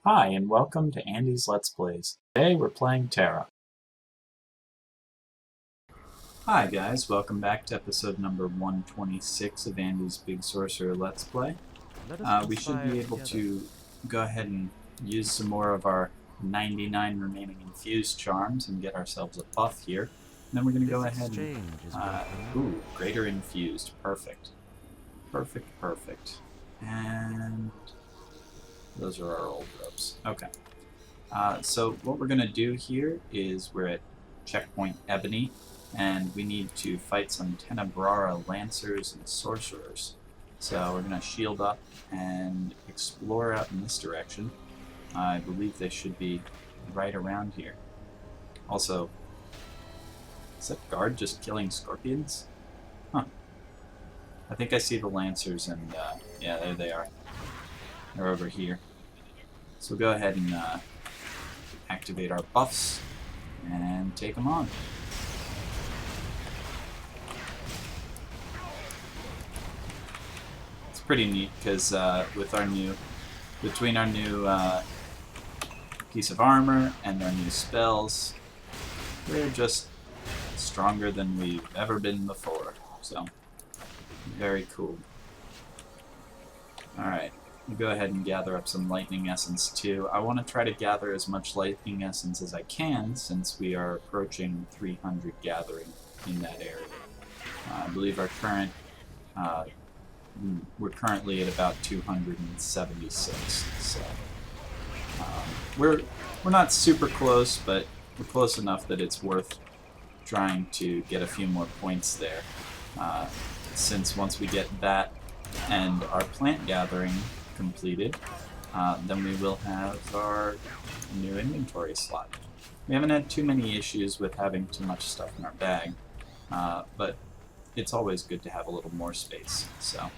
Hi, and welcome to Andy's Let's Plays. Today we're playing Tera. Hi guys, welcome back to episode number 126 of Andy's Big Sorcerer Let's Play. We should be able to go ahead and use some more of our 99 remaining infused charms and get ourselves a buff here. And then we're going to go ahead and... ooh, greater infused. Perfect. Perfect. And... those are our old ropes. Okay. So what we're going to do here is we're at checkpoint Ebony, and we need to fight some Tenebrara Lancers and Sorcerers. So we're going to shield up and explore out in this direction. I believe they should be right around here. Also, is that guard just killing scorpions? Huh. I think I see the Lancers, and yeah, there they are. They're over here. So we'll go ahead and activate our buffs and take them on. It's pretty neat because between our new piece of armor and our new spells, we're just stronger than we've ever been before. So, very cool. Alright. We'll go ahead and gather up some lightning essence too. I want to try to gather as much lightning essence as I can since we are approaching 300 gathering in that area. I believe our current we're currently at about 276, so we're not super close, but we're close enough that it's worth trying to get a few more points there. Since once we get that and our plant gathering completed, then we will have our new inventory slot. We haven't had too many issues with having too much stuff in our bag, but it's always good to have a little more space, so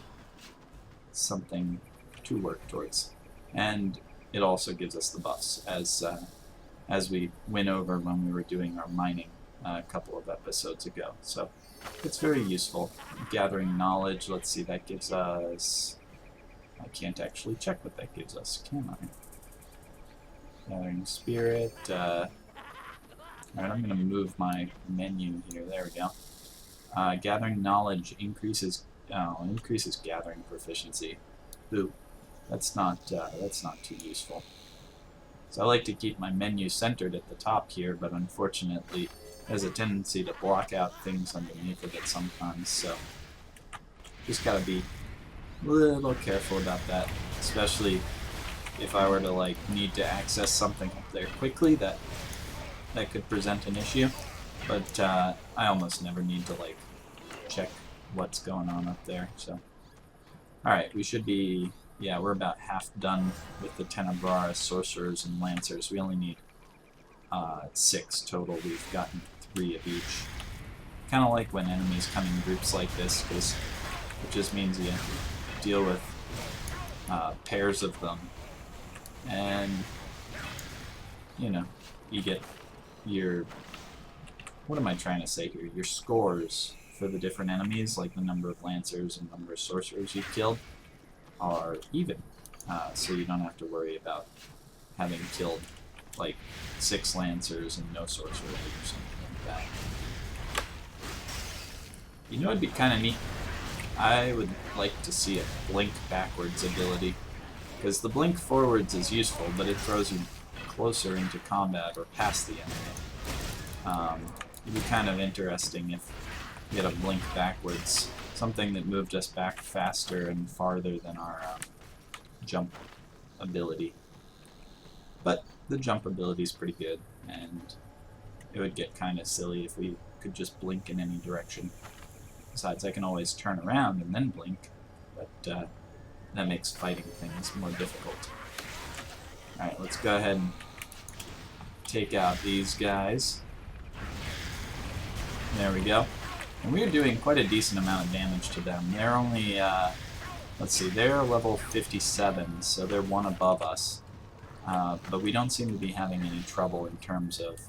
something to work towards. And it also gives us the buffs, as we went over when we were doing our mining a couple of episodes ago. So it's very useful. Gathering knowledge, let's see, that gives us... I can't actually check what that gives us, can I? Gathering spirit. Alright, I'm going to move my menu here. There we go. Gathering knowledge increases gathering proficiency. Ooh, that's not too useful. So I like to keep my menu centered at the top here, but unfortunately, it has a tendency to block out things underneath of it sometimes. So just gotta be a little careful about that, especially if I were to need to access something up there quickly, that could present an issue. But I almost never need to check what's going on up there. So alright, we should be, yeah, we're about half done with the Tenebrara Sorcerers and Lancers. We only need 6 total. We've gotten 3 of each. Kind of like when enemies come in groups like this, because it just means you deal with pairs of them, and you know, you get your, what am I trying to say here, your scores for the different enemies, like the number of Lancers and number of Sorcerers you've killed, are even, so you don't have to worry about having killed 6 Lancers and no Sorcerers or something like that. You know, it'd be kind of neat. I would like to see a blink backwards ability, because the blink forwards is useful, but it throws you closer into combat or past the enemy. It'd be kind of interesting if we had a blink backwards, something that moved us back faster and farther than our jump ability. But the jump ability is pretty good, and it would get kind of silly if we could just blink in any direction. Besides, I can always turn around and then blink, but that makes fighting things more difficult. Alright, let's go ahead and take out these guys. There we go. And we're doing quite a decent amount of damage to them. They're only, let's see, they're level 57, so they're one above us. But we don't seem to be having any trouble in terms of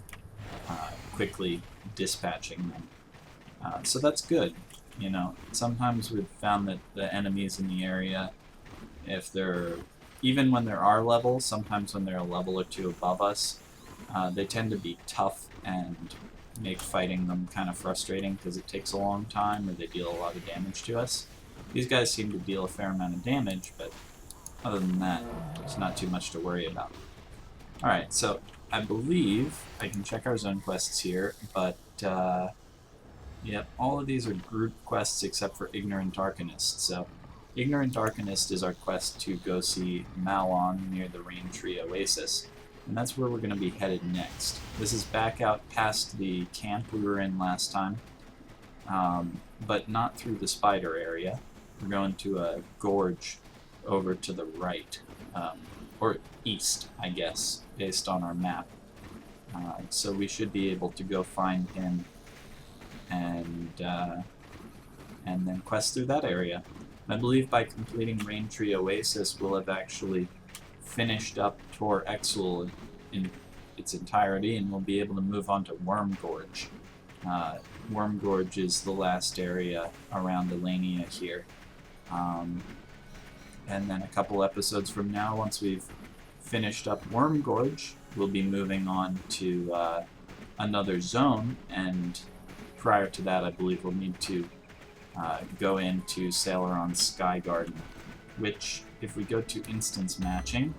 quickly dispatching them. So that's good. You know, sometimes we've found that the enemies in the area, if they're even when there are levels, sometimes when they're a level or two above us, they tend to be tough and make fighting them kind of frustrating because it takes a long time or they deal a lot of damage to us. These guys seem to deal a fair amount of damage, but other than that, it's not too much to worry about. Alright, so I believe I can check our zone quests here, but yep, all of these are group quests except for Ignorant Arcanist. So Ignorant Arcanist is our quest to go see Malon near the Rain Tree Oasis, and that's where we're going to be headed next. This is back out past the camp we were in last time, but not through the spider area. We're going to a gorge over to the right, or east, I guess, based on our map. So we should be able to go find him and then quest through that area. I believe by completing Rain Tree Oasis, we'll have actually finished up Tor Exul in its entirety, and we'll be able to move on to Worm Gorge. Worm Gorge is the last area around Elania here. And then a couple episodes from now, once we've finished up Worm Gorge, we'll be moving on to another zone, and prior to that, I believe we'll need to go into Sailoron's Sky Garden, which, if we go to instance matching,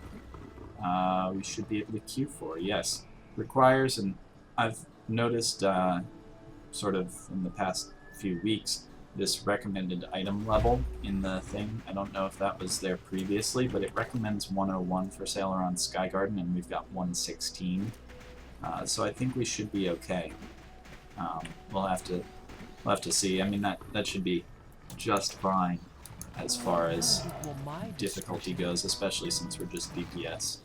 we should be able to queue for. Yes, requires, and I've noticed sort of in the past few weeks, this recommended item level in the thing. I don't know if that was there previously, but it recommends 101 for Sailoron's Sky Garden, and we've got 116. So I think we should be okay. We'll have to see. I mean, that should be just fine as far as difficulty goes, especially since we're just DPS.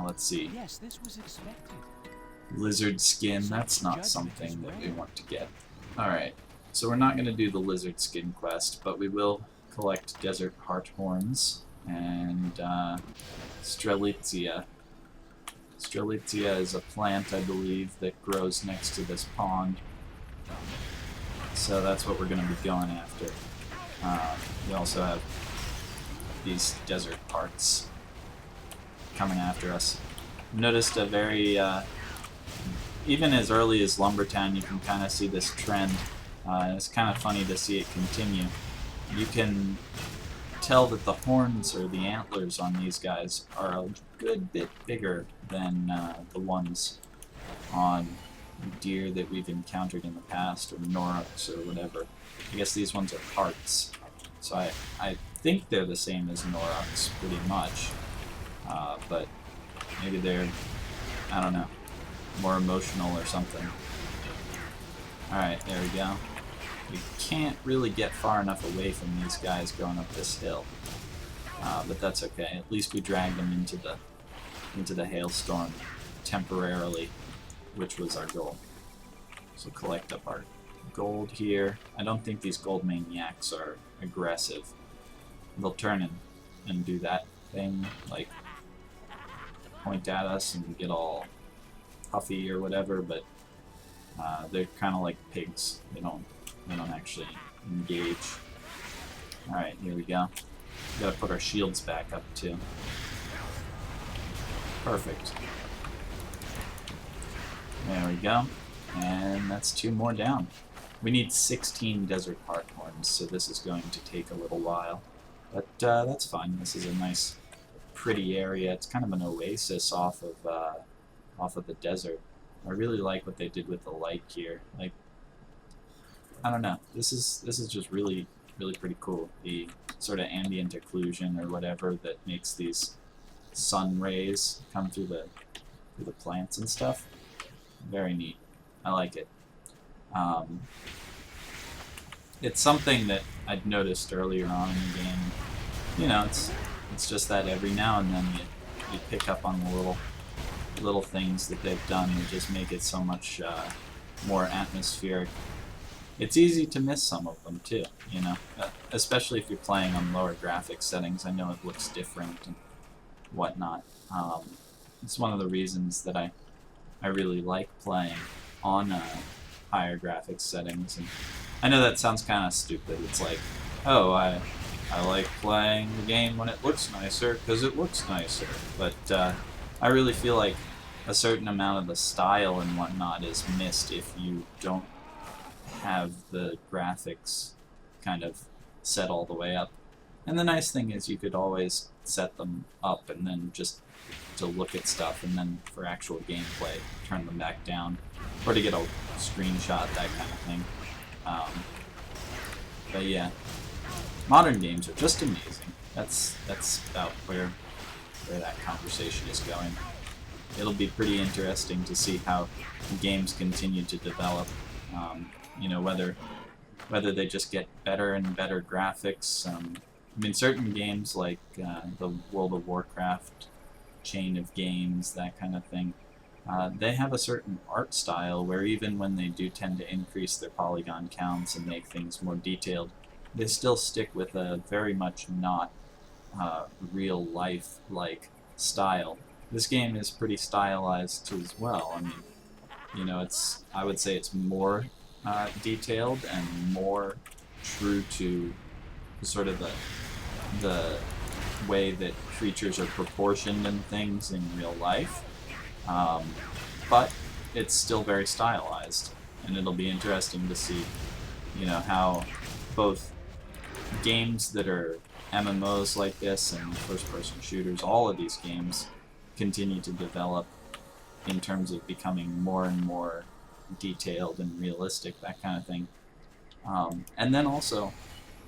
Let's see. Lizard skin, that's not something that we want to get. Alright, so we're not going to do the lizard skin quest, but we will collect desert heart horns and Strelitzia. Strelitzia is a plant, I believe, that grows next to this pond. So that's what we're going to be going after. We also have these desert parts coming after us. Noticed a very, even as early as Lumbertown, you can kind of see this trend. It's kind of funny to see it continue. You can tell that the horns or the antlers on these guys are a good bit bigger than the ones on deer that we've encountered in the past, or Noroks or whatever. I guess these ones are hearts. So I think they're the same as Noroks, pretty much. But maybe they're, I don't know, more emotional or something. Alright, there we go. We can't really get far enough away from these guys going up this hill. But that's okay. At least we dragged them into the hailstorm temporarily, which was our goal. So collect up our gold here. I don't think these gold maniacs are aggressive. They'll turn and do that thing, like point at us and get all puffy or whatever, but they're kind of like pigs. They don't actually engage. Alright, here we go. We gotta put our shields back up too. Perfect. There we go. And that's 2 more down. We need 16 desert heart horns, so this is going to take a little while. But that's fine. This is a nice, pretty area. It's kind of an oasis off of the desert. I really like what they did with the light here. Like, I don't know. This is just really, really pretty cool. The sort of ambient occlusion or whatever that makes these sun rays come through the plants and stuff. Very neat. I like it. It's something that I'd noticed earlier on in the game. You know, it's just that every now and then you pick up on the little things that they've done that just make it so much more atmospheric. It's easy to miss some of them too, you know, especially if you're playing on lower graphics settings. I know it looks different and whatnot. It's one of the reasons that I really like playing on higher graphics settings. And I know that sounds kind of stupid. It's like, oh, I I like playing the game when it looks nicer, because it looks nicer. But I really feel like a certain amount of the style and whatnot is missed if you don't have the graphics kind of set all the way up. And the nice thing is you could always set them up and then just to look at stuff, and then for actual gameplay turn them back down, or to get a screenshot, that kind of thing. But yeah, modern games are just amazing. That's about where that conversation is going. It'll be pretty interesting to see how games continue to develop. You know, whether they just get better and better graphics. I mean, certain games like the World of Warcraft chain of games, that kind of thing, they have a certain art style where even when they do tend to increase their polygon counts and make things more detailed, they still stick with a very much not real life like style. This game is pretty stylized as well. I mean, you know, I would say it's more detailed and more true to sort of the way that creatures are proportioned and things in real life, but it's still very stylized, and it'll be interesting to see, you know, how both games that are MMOs like this and first-person shooters, all of these games continue to develop in terms of becoming more and more detailed and realistic, that kind of thing. And then also,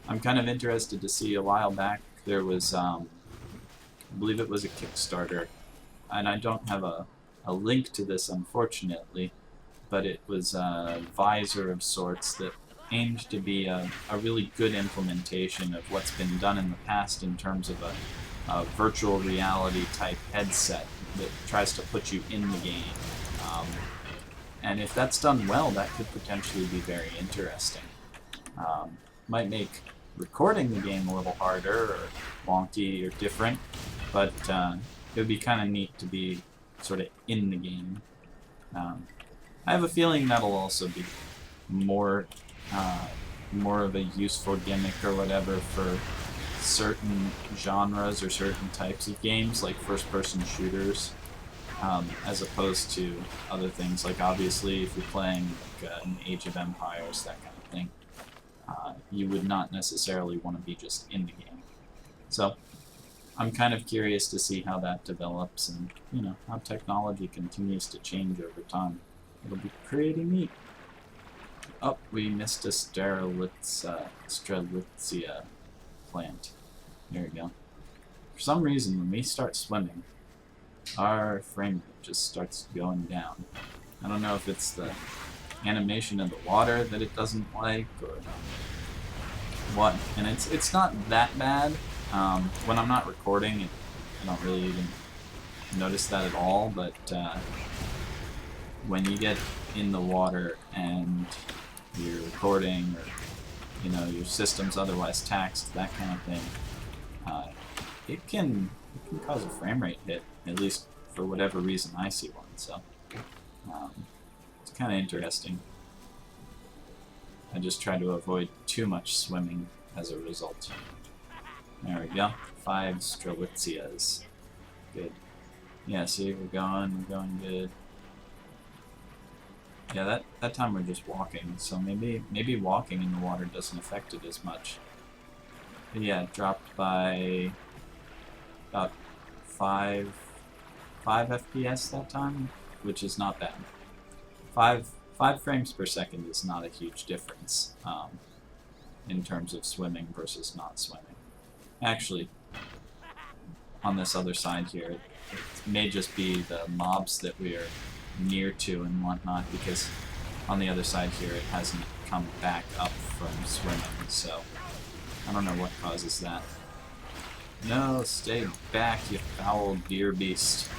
I'm kind of interested to see, a while back there was, I believe it was a Kickstarter, and I don't have a link to this unfortunately, but it was a visor of sorts that aimed to be a really good implementation of what's been done in the past in terms of a virtual reality type headset that tries to put you in the game. And if that's done well, that could potentially be very interesting. Might make recording the game a little harder or wonky or different, but it would be kind of neat to be sort of in the game. I have a feeling that'll also be more of a useful gimmick or whatever for certain genres or certain types of games, like first-person shooters, as opposed to other things. Like, obviously, if you're playing like an Age of Empires, that kind of thing, you would not necessarily want to be just in the game. So I'm kind of curious to see how that develops, and, you know, how technology continues to change over time. It'll be pretty neat. Oh, we missed a Strelitzia plant. There we go. For some reason, when we start swimming, our frame rate just starts going down. I don't know if it's the animation of the water that it doesn't like, or what. And it's not that bad. When I'm not recording, I don't really even notice that at all, but when you get in the water and you're recording, or, you know, your system's otherwise taxed, that kind of thing, it can cause a frame rate hit, at least for whatever reason I see one. So it's kind of interesting. I just try to avoid too much swimming as a result. There we go. 5 Strelitzias. Good. Yeah, see, we're going good. Yeah, that time we're just walking, so maybe walking in the water doesn't affect it as much. But yeah, it dropped by about 5 FPS that time, which is not bad. 5 frames per second is not a huge difference in terms of swimming versus not swimming. Actually, on this other side here, it may just be the mobs that we are near to and whatnot, because on the other side here it hasn't come back up from swimming, so I don't know what causes that. No, stay back, you foul deer beast.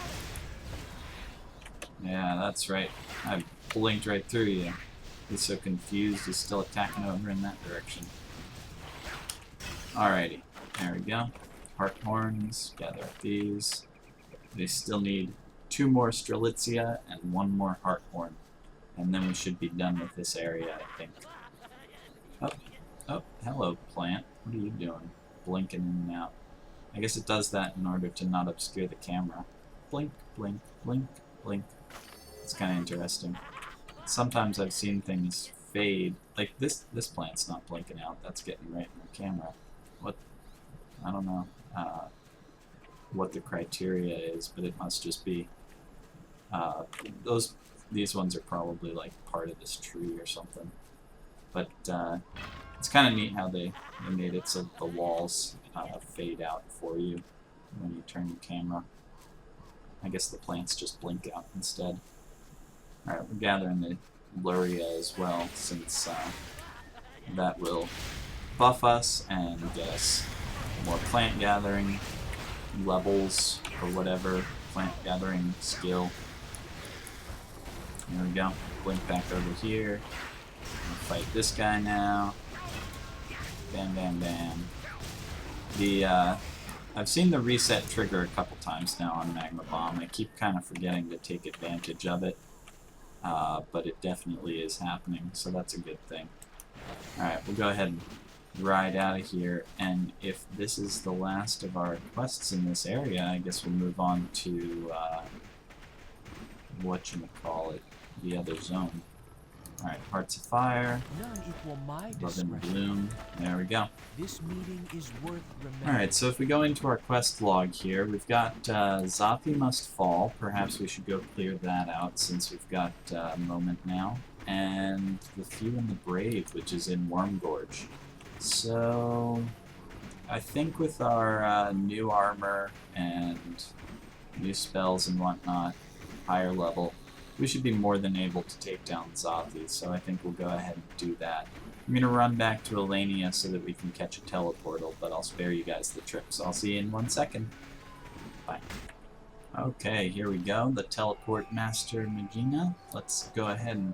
Yeah, that's right. I blinked right through you. He's so confused, he's still attacking over in that direction. Alrighty, there we go. Heart horns, gather up these. They still need 2 more Strelitzia and 1 more heart horn, and then we should be done with this area, I think. Oh, hello, plant. What are you doing? blinking in and out. I guess it does that in order to not obscure the camera. Blink, blink, blink, blink. It's kind of interesting. Sometimes I've seen things fade. Like this plant's not blinking out. That's getting right in the camera. What? I don't know what the criteria is, but it must just be these ones are probably like part of this tree or something. But it's kind of neat how they made it so the walls fade out for you when you turn your camera. I guess the plants just blink out instead. Alright, we're gathering the Luria as well, since that will buff us and get us more plant gathering levels or whatever, plant gathering skill. There we go. Blink back over here. Fight this guy now. Bam, bam, bam. I've seen the reset trigger a couple times now on Magma Bomb. I keep kind of forgetting to take advantage of it, but it definitely is happening, so that's a good thing. Alright, we'll go ahead and ride out of here, and if this is the last of our quests in this area, I guess we'll move on to, whatchamacallit, the other zone. Alright, Hearts of Fire, Love and Bloom, there we go. This meeting is worth remembering. Alright, so if we go into our quest log here, we've got Zaathi must fall. Perhaps we should go clear that out since we've got a moment now. And the Few and the Brave, which is in Wormgorge. So I think with our new armor and new spells and whatnot, higher level, we should be more than able to take down Zaathi, so I think we'll go ahead and do that. I'm going to run back to Elenia so that we can catch a teleportal, but I'll spare you guys the trip, so I'll see you in 1 second. Bye. Okay, here we go, the Teleport Master Magina. Let's go ahead and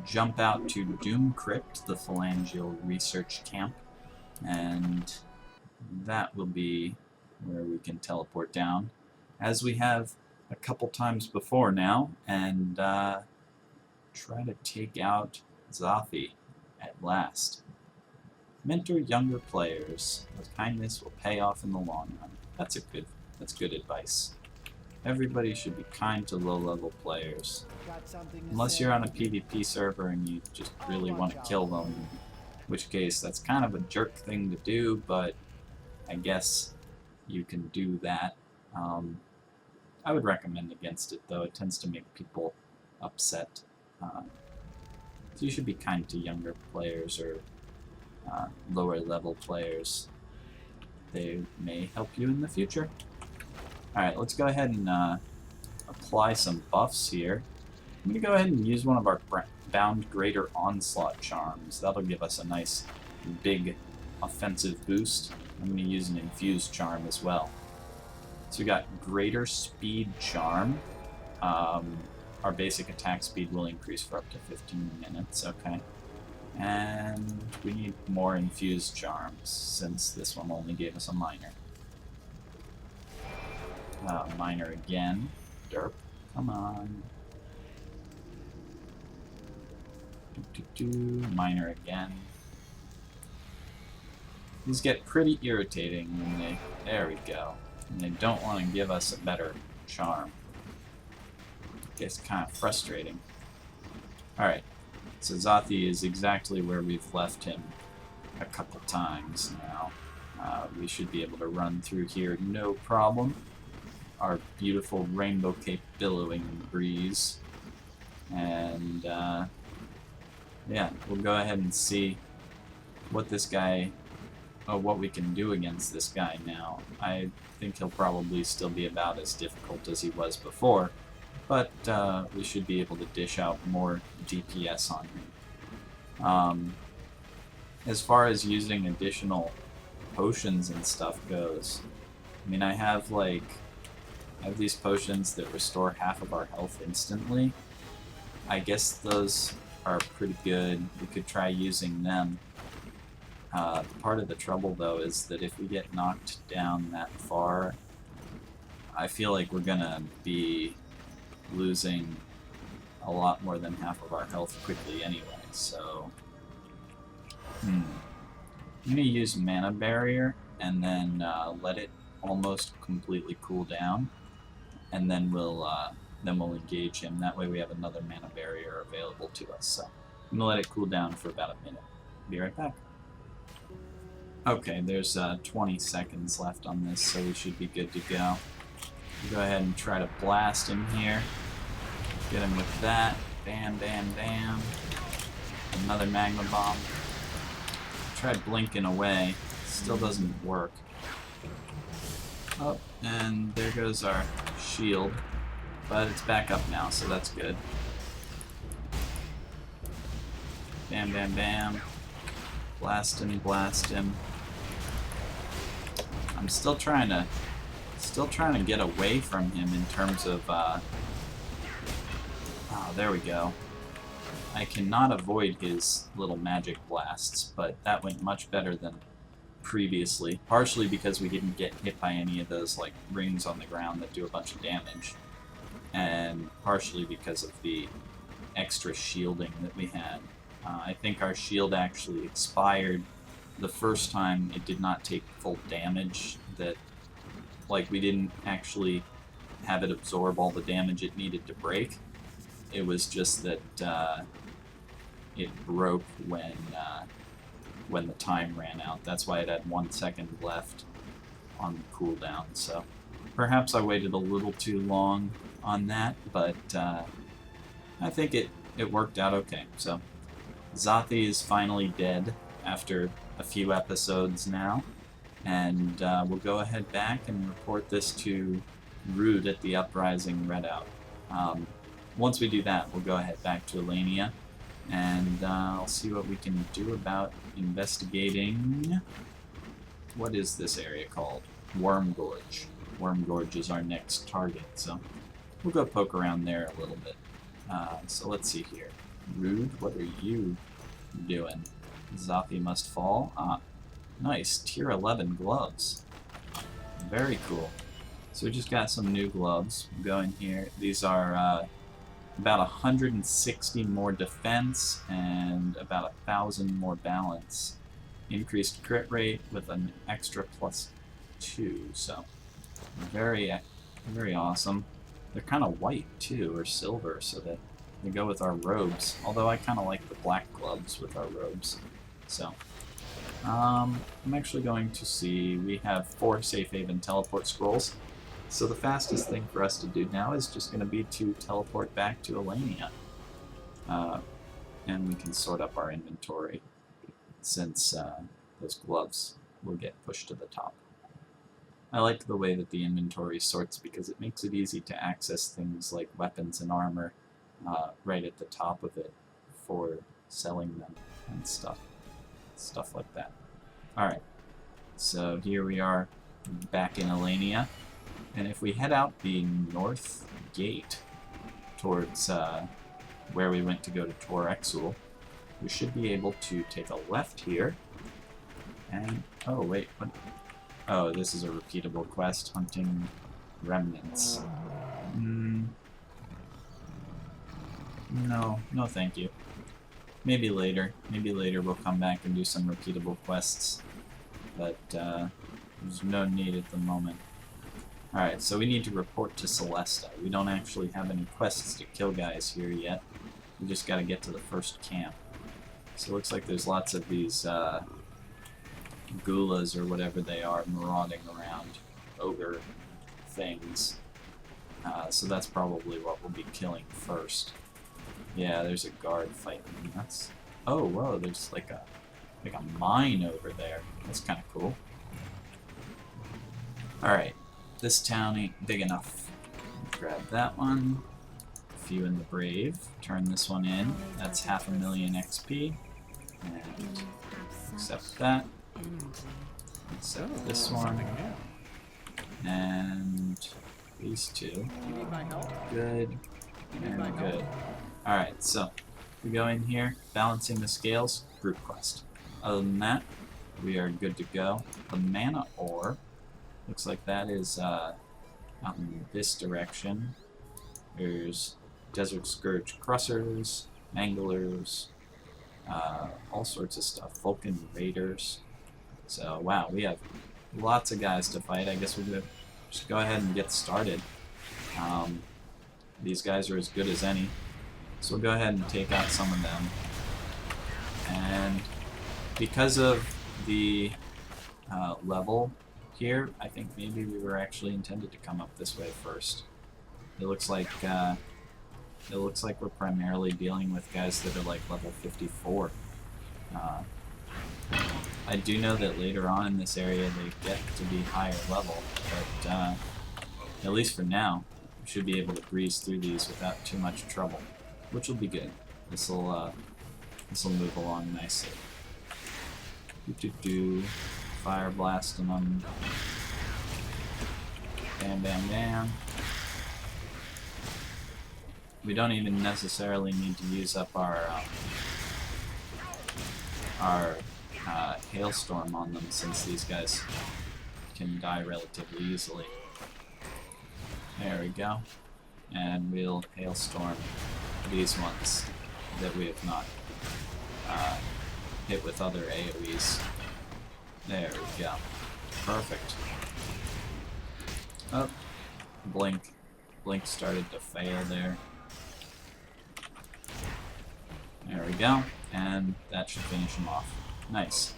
jump out to Doom Crypt, the Phalangeal Research Camp, and that will be where we can teleport down, as we have a couple times before now, and try to take out Zaathi at last. Mentor younger players. With kindness will pay off in the long run. That's good advice. Everybody should be kind to low-level players. Unless you're on a PvP server and you just really want to kill them, in which case that's kind of a jerk thing to do, but I guess you can do that. I would recommend against it, though. It tends to make people upset. So you should be kind to younger players or lower-level players. They may help you in the future. Alright, let's go ahead and apply some buffs here. I'm going to go ahead and use one of our Bound Greater Onslaught charms. That'll give us a nice, big, offensive boost. I'm going to use an Infused charm as well. So we got Greater Speed Charm. Our basic attack speed will increase for up to 15 minutes, okay. And we need more Infused Charms, since this one only gave us a Minor. Minor again. Derp. Come on. Minor again. These get pretty irritating when they... There we go. And they don't want to give us a better charm. It's kind of frustrating. Alright, so Zaathi is exactly where we've left him a couple times now. We should be able to run through here no problem. Our beautiful Rainbow Cape billowing breeze. And yeah, we'll go ahead and see what this guy... what we can do against this guy now. I think he'll probably still be about as difficult as he was before, but we should be able to dish out more DPS on him. As far as using additional potions and stuff goes, I mean, I have these potions that restore half of our health instantly. I guess those are pretty good. We could try using them. Part of the trouble, though, is that if we get knocked down that far, I feel like we're gonna be losing a lot more than half of our health quickly anyway, so... I'm gonna use Mana Barrier and then let it almost completely cool down, and then we'll engage him. That way we have another mana barrier available to us. So I'm gonna let it cool down for about a minute. Be right back. Okay, there's 20 seconds left on this, so we should be good to go. Go ahead and try to blast him here. Get him with that. Bam, bam, bam. Another magma bomb. Tried blinking away. Still doesn't work. Oh, and there goes our shield. But it's back up now, so that's good. Bam, bam, bam. Blast him, blast him. I'm still trying to get away from him in terms of oh, there we go. I cannot avoid his little magic blasts, but that went much better than previously. Partially because we didn't get hit by any of those like rings on the ground that do a bunch of damage, and partially because of the extra shielding that we had. I think our shield actually expired the first time. It did not take full damage. That, like, we didn't actually have it absorb all the damage it needed to break. It was just that it broke when the time ran out. That's why it had 1 second left on the cooldown. So perhaps I waited a little too long on that, but I think it worked out okay. So Zaathi is finally dead after a few episodes now, and we'll go ahead back and report this to Rude at the Uprising Redout. Once we do that, we'll go ahead back to Elenia, and I'll see what we can do about investigating... What is this area called? Worm Gorge. Worm Gorge is our next target, so we'll go poke around there a little bit. So let's see here. Rude, what are you doing? Zaathi must fall. Nice. Tier 11 gloves. Very cool. So we just got some new gloves. We'll go in here. These are about 160 more defense and about 1,000 more balance. Increased crit rate with an extra +2. So very, very awesome. They're kind of white too, or silver, so they go with our robes. Although I kind of like the black gloves with our robes. So I'm actually going to see. We have 4 safe haven teleport scrolls. So the fastest thing for us to do now is just going to be to teleport back to Elenia. And we can sort up our inventory, since those gloves will get pushed to the top. I like the way that the inventory sorts because it makes it easy to access things like weapons and armor right at the top of it for selling them and stuff like that. Alright, so here we are back in Elenia, and if we head out the north gate towards where we went to go to Tor Exul, we should be able to take a left here, and oh wait, what? Oh, this is a repeatable quest, hunting remnants. No, thank you. Maybe later we'll come back and do some repeatable quests, but there's no need at the moment. Alright, so we need to report to Celesta. We don't actually have any quests to kill guys here yet. We just gotta get to the first camp. So it looks like there's lots of these gulas or whatever they are marauding around, ogre things. So that's probably what we'll be killing first. Yeah, there's a guard fighting. That's... Oh, whoa, there's like a mine over there. That's kind of cool. Alright, this town ain't big enough. Grab that one. A few in the Brave. Turn this one in. That's 500,000 XP. And accept that. Accept this one. And these two. Good. And good. Alright, so we go in here, balancing the scales, group quest. Other than that, we are good to go. The mana ore looks like that is out in this direction. There's Desert Scourge Crussers, Manglers, all sorts of stuff. Vulcan Raiders. So wow, we have lots of guys to fight. I guess we'll just go ahead and get started. These guys are as good as any, so we'll go ahead and take out some of them. And because of the level here, I think maybe we were actually intended to come up this way first. It looks like we're primarily dealing with guys that are like level 54. I do know that later on in this area they get to be higher level, but at least for now, we should be able to breeze through these without too much trouble, which will be good. This will move along nicely. Fire blasting them. Bam, bam, bam. We don't even necessarily need to use up our hailstorm on them, since these guys can die relatively easily. There we go. And we'll hailstorm these ones that we have not hit with other AoEs. There we go. Perfect. Oh, blink. Blink started to fail there. There we go. And that should finish him off. Nice.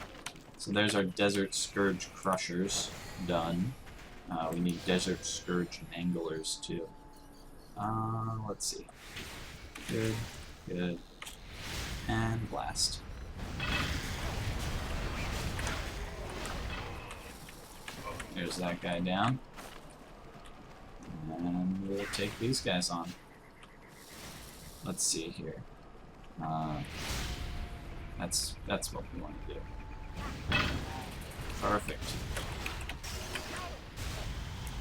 So there's our Desert Scourge Crushers done. We need Desert Scourge Anglers too. Let's see. Good, good. And blast. There's that guy down. And we'll take these guys on. Let's see here. That's what we want to do. Perfect.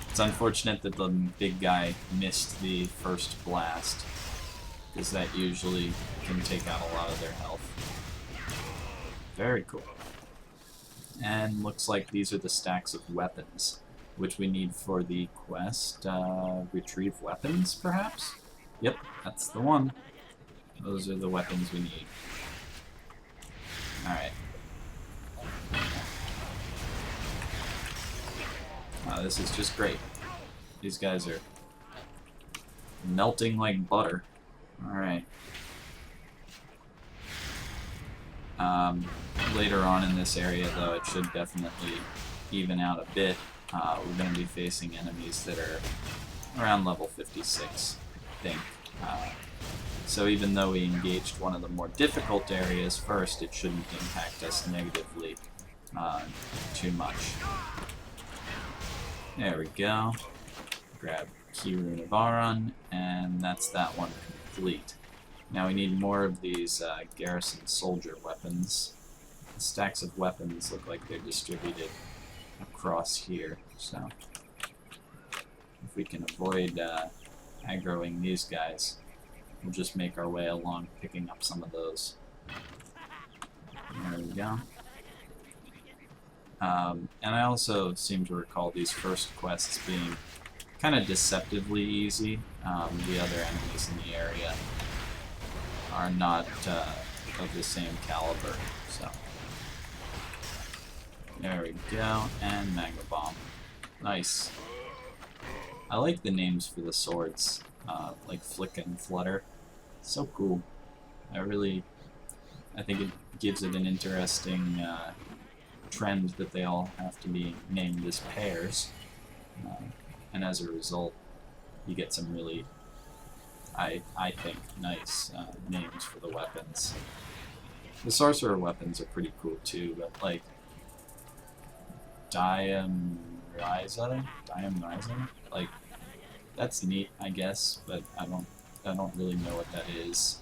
It's unfortunate that the big guy missed the first blast, because that usually can take out a lot of their health. Very cool. And looks like these are the stacks of weapons, which we need for the quest. Retrieve weapons, perhaps? Yep, that's the one. Those are the weapons we need. Alright. Wow, this is just great. These guys are melting like butter. Alright. Later on in this area, though, it should definitely even out a bit. We're going to be facing enemies that are around level 56, I think. So even though we engaged one of the more difficult areas first, it shouldn't impact us negatively too much. There we go. Grab Key Rune of Aron, and that's that one complete. Now we need more of these garrison soldier weapons. The stacks of weapons look like they're distributed across here, so if we can avoid aggroing these guys, we'll just make our way along picking up some of those. There we go. And I also seem to recall these first quests being kind of deceptively easy. The other enemies in the area are not of the same caliber, so. There we go, and Magma Bomb. Nice. I like the names for the swords, like Flick and Flutter. So cool. I think it gives it an interesting trend that they all have to be named as pairs. And as a result, you get some really, I think, nice names for the weapons. The Sorcerer weapons are pretty cool too, but like Diam Rising, like that's neat, I guess, but I don't really know what that is.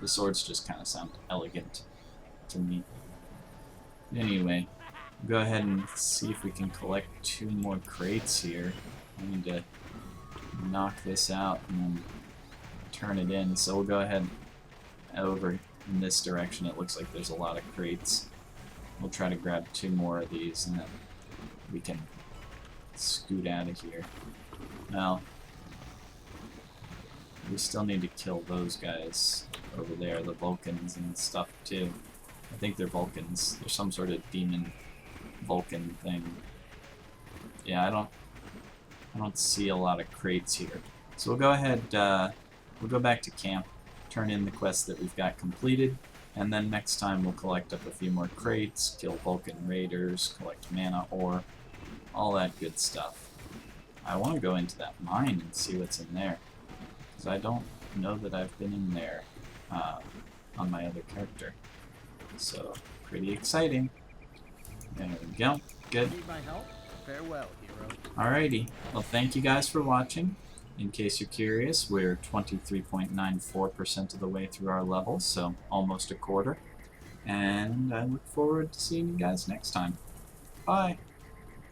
The swords just kind of sound elegant to me. Anyway, go ahead and see if we can collect 2 more crates here. I need to knock this out and then turn it in. So we'll go ahead over in this direction. It looks like there's a lot of crates. We'll try to grab 2 more of these and then we can scoot out of here. Well, we still need to kill those guys over there, the Vulcans and stuff too. I think they're Vulcans. They're some sort of demon Vulcan thing. Yeah, I don't see a lot of crates here. So we'll go ahead, we'll go back to camp, turn in the quests that we've got completed, and then next time we'll collect up a few more crates, kill Vulcan raiders, collect mana ore, all that good stuff. I want to go into that mine and see what's in there, because I don't know that I've been in there on my other character. So, pretty exciting. There we go. Good. Need my help? Farewell, hero. Alrighty. Well, thank you guys for watching. In case you're curious, we're 23.94% of the way through our level, so almost a quarter. And I look forward to seeing you guys next time. Bye!